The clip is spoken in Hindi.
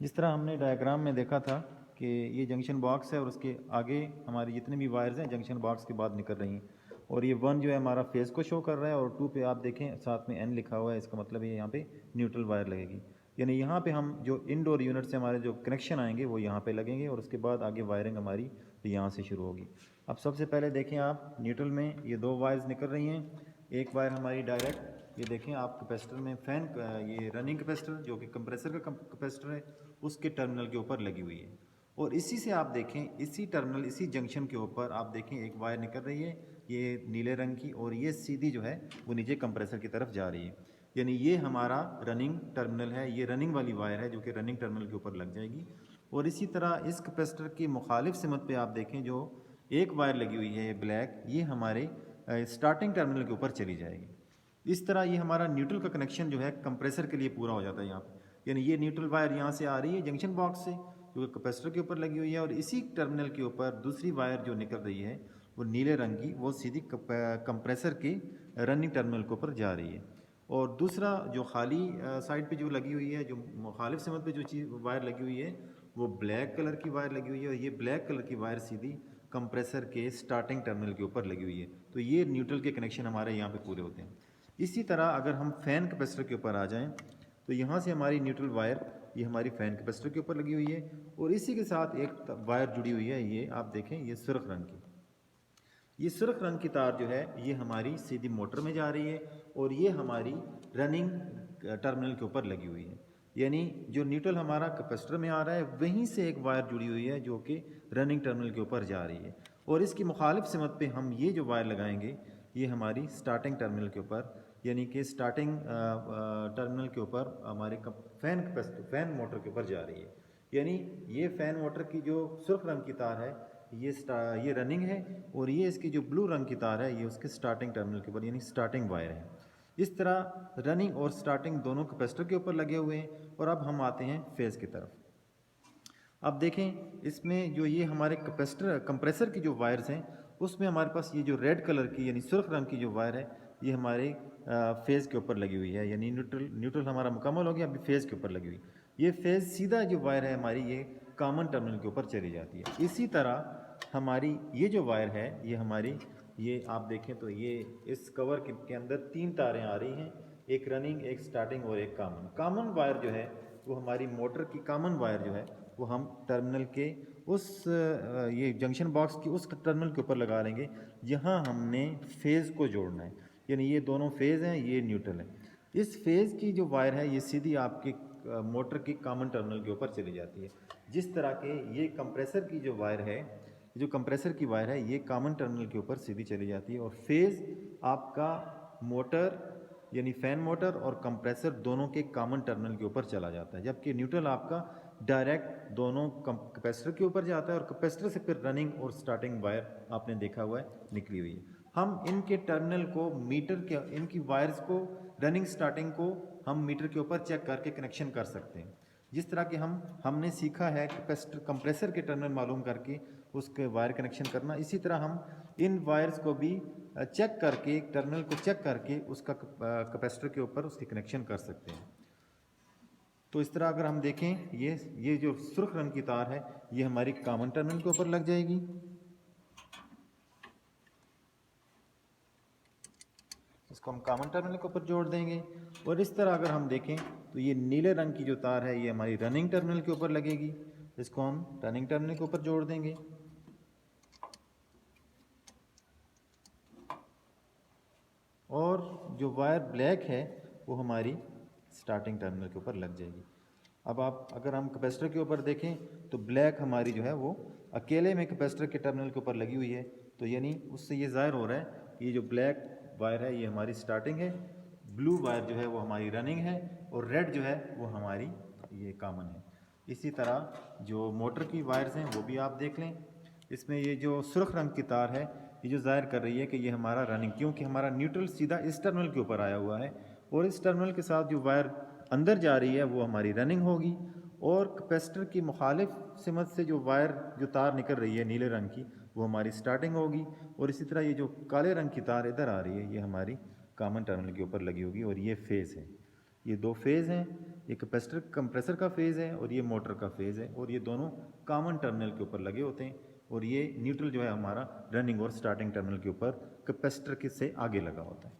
जिस तरह हमने डायग्राम में देखा था कि ये जंक्शन बॉक्स है और उसके आगे हमारी जितने भी वायर्स हैं जंक्शन बॉक्स के बाद निकल रही हैं, और ये 1 जो है हमारा फेज़ को शो कर रहा है, और 2 पे आप देखें साथ में N लिखा हुआ है, इसका मतलब ये यहाँ पे न्यूट्रल वायर लगेगी। यानी यहाँ पे हम जो इनडोर यूनिट से हमारे जो कनेक्शन आएंगे वो यहाँ पे लगेंगे, और उसके बाद आगे वायरिंग हमारी यहाँ से शुरू होगी। अब सबसे पहले देखें आप न्यूट्रल में ये 2 वायर्स निकल रही हैं। एक वायर हमारी डायरेक्ट, ये देखें आप कैपेसिटर में फैन ये रनिंग कैपेसिटर जो कि कंप्रेसर का कैपेसिटर है उसके टर्मिनल के ऊपर लगी हुई है, और इसी से आप देखें इसी टर्मिनल इसी जंक्शन के ऊपर आप देखें एक वायर निकल रही है ये नीले रंग की, और ये सीधी जो है वो नीचे कंप्रेसर की तरफ जा रही है। यानी ये हमारा रनिंग टर्मिनल है, ये रनिंग वाली वायर है जो कि रनिंग टर्मिनल के ऊपर लग जाएगी। और इसी तरह इस कैपेसिटर की मुखालिफ सिमत पे आप देखें जो एक वायर लगी हुई है ये ब्लैक, ये हमारे स्टार्टिंग टर्मिनल के ऊपर चली जाएगी। इस तरह ये हमारा न्यूट्रल का कनेक्शन जो है कंप्रेसर के लिए पूरा हो जाता है यहाँ पे। यानी ये न्यूट्रल वायर यहाँ से आ रही है जंक्शन बॉक्स से जो कि कैपेसिटर के ऊपर लगी हुई है, और इसी टर्मिनल के ऊपर दूसरी वायर जो निकल रही है वो नीले रंग की, वो सीधी कंप्रेसर के रनिंग टर्मिनल के ऊपर जा रही है। और दूसरा जो खाली साइड पे जो लगी हुई है, जो मुखालिफ सिमत पे जो चीज़ वायर लगी हुई है वो ब्लैक कलर की वायर लगी हुई है, और ये ब्लैक कलर की वायर सीधी कंप्रेसर के स्टार्टिंग टर्मिनल के ऊपर लगी हुई है। तो ये न्यूट्रल के कनेक्शन हमारे यहाँ पे पूरे होते हैं। इसी तरह अगर हम फ़ैन कैपेसिटर के ऊपर आ जाएं तो यहाँ से हमारी न्यूट्रल वायर ये हमारी फ़ैन कैपेसिटर के ऊपर लगी हुई है, और इसी के साथ एक वायर जुड़ी हुई है, ये आप देखें ये सुर्ख रंग की, ये सुर्ख रंग की तार जो है ये हमारी सीधी मोटर में जा रही है, और ये हमारी रनिंग टर्मिनल के ऊपर लगी हुई है। यानी जो न्यूट्रल हमारा कैपेसिटर में आ रहा है वहीं से एक वायर जुड़ी हुई है जो कि रनिंग टर्मिनल के ऊपर जा रही है, और इसकी मुखालिफ सिमत पे हम ये जो वायर लगाएंगे ये हमारी स्टार्टिंग टर्मिनल के ऊपर, यानी कि स्टार्टिंग टर्मिनल के ऊपर हमारे फैन मोटर के ऊपर जा रही है। यानी ये फ़ैन मोटर की जो सुर्ख रंग की तार है ये रनिंग है, और ये इसकी जो ब्लू रंग की तार है ये उसके स्टार्टिंग टर्मिनल के ऊपर यानी स्टार्टिंग वायर है। इस तरह रनिंग और स्टार्टिंग दोनों कैपेसिटर के ऊपर लगे हुए हैं। और अब हम आते हैं फेज़ की तरफ। अब देखें इसमें जो ये हमारे कैपेसिटर कंप्रेसर की जो वायर्स हैं उसमें हमारे पास ये जो रेड कलर की यानी सुर्ख रंग की जो वायर है ये हमारे फेज़ के ऊपर लगी हुई है, यानी न्यूट्रल हमारा मुकम्मल हो गया, अभी फेज़ के ऊपर लगी हुई। ये फेज़ सीधा जो वायर है हमारी ये कॉमन टर्मिनल के ऊपर चली जाती है। इसी तरह हमारी ये जो वायर है ये हमारी ये आप देखें तो ये इस कवर के अंदर 3 तारें आ रही हैं, एक रनिंग एक स्टार्टिंग और एक कॉमन वायर जो है वो हमारी मोटर की कॉमन वायर जो है वो हम टर्मिनल के उस ये जंक्शन बॉक्स की उस टर्मिनल के ऊपर लगा लेंगे जहां हमने फेज़ को जोड़ना है। यानी ये दोनों फेज़ हैं, ये न्यूट्रल है। इस फेज़ की जो वायर है ये सीधी आपकी मोटर की कॉमन टर्मिनल के ऊपर चली जाती है। जिस तरह के ये कंप्रेसर की जो वायर है, जो कंप्रेसर की वायर है ये कॉमन टर्मिनल के ऊपर सीधी चली जाती है, और फेज़ आपका मोटर यानी फ़ैन मोटर और कंप्रेसर दोनों के कॉमन टर्मिनल के ऊपर चला जाता है, जबकि न्यूट्रल आपका डायरेक्ट दोनों कैपेसिटर के ऊपर जाता है, और कैपेसिटर से फिर रनिंग और स्टार्टिंग वायर आपने देखा हुआ है निकली हुई है। हम इनके टर्मिनल को मीटर के इनकी वायर्स को रनिंग स्टार्टिंग को हम मीटर के ऊपर चेक करके कनेक्शन कर सकते हैं। जिस तरह के हमने सीखा है कैपेसिटर कंप्रेसर के टर्मिनल मालूम करके उसके वायर कनेक्शन करना, इसी तरह हम इन वायर्स को भी चेक करके टर्मिनल को चेक करके उसका कैपेसिटर के ऊपर उसकी कनेक्शन कर सकते हैं। तो इस तरह अगर हम देखें ये जो सुर्ख रंग की तार है ये हमारी कॉमन टर्मिनल के ऊपर लग जाएगी, इसको हम कॉमन टर्मिनल के ऊपर जोड़ देंगे। और इस तरह अगर हम देखें तो ये नीले रंग की जो तार है ये हमारी रनिंग टर्मिनल के ऊपर लगेगी, इसको हम रनिंग टर्मिनल के ऊपर जोड़ देंगे। और जो वायर ब्लैक है वो हमारी स्टार्टिंग टर्मिनल के ऊपर लग जाएगी। अब आप अगर हम कैपेसिटर के ऊपर देखें तो ब्लैक हमारी जो है वो अकेले में कैपेसिटर के टर्मिनल के ऊपर लगी हुई है, तो यानी उससे ये ज़ाहिर हो रहा है कि ये जो ब्लैक वायर है ये हमारी स्टार्टिंग है, ब्लू वायर जो है वो हमारी रनिंग है, और रेड जो है वो हमारी ये कॉमन है। इसी तरह जो मोटर की वायर्स हैं वो भी आप देख लें, इसमें ये जो सुर्ख रंग की तार है ये जो ज़ाहिर कर रही है कि ये हमारा रनिंग, क्योंकि हमारा न्यूट्रल सीधा इस टर्मिनल के ऊपर आया हुआ है, और इस टर्मिनल के साथ जो वायर अंदर जा रही है वो हमारी रनिंग होगी, और कैपेसिटर की मुखालिफ सिमत से जो वायर जो तार निकल रही है नीले रंग की वो हमारी स्टार्टिंग होगी, और इसी तरह ये जो काले रंग की तार इधर आ रही है ये हमारी कॉमन टर्मिनल के ऊपर लगी होगी, और ये फेज़ है। ये दो फेज़ हैं, ये कैपेसिटर कंप्रेसर का फेज़ है और ये मोटर का फेज़ है, और ये दोनों कॉमन टर्मिनल के ऊपर लगे होते हैं, और ये न्यूट्रल जो है हमारा रनिंग और स्टार्टिंग टर्मिनल के ऊपर कैपेसिटर के से आगे लगा होता है।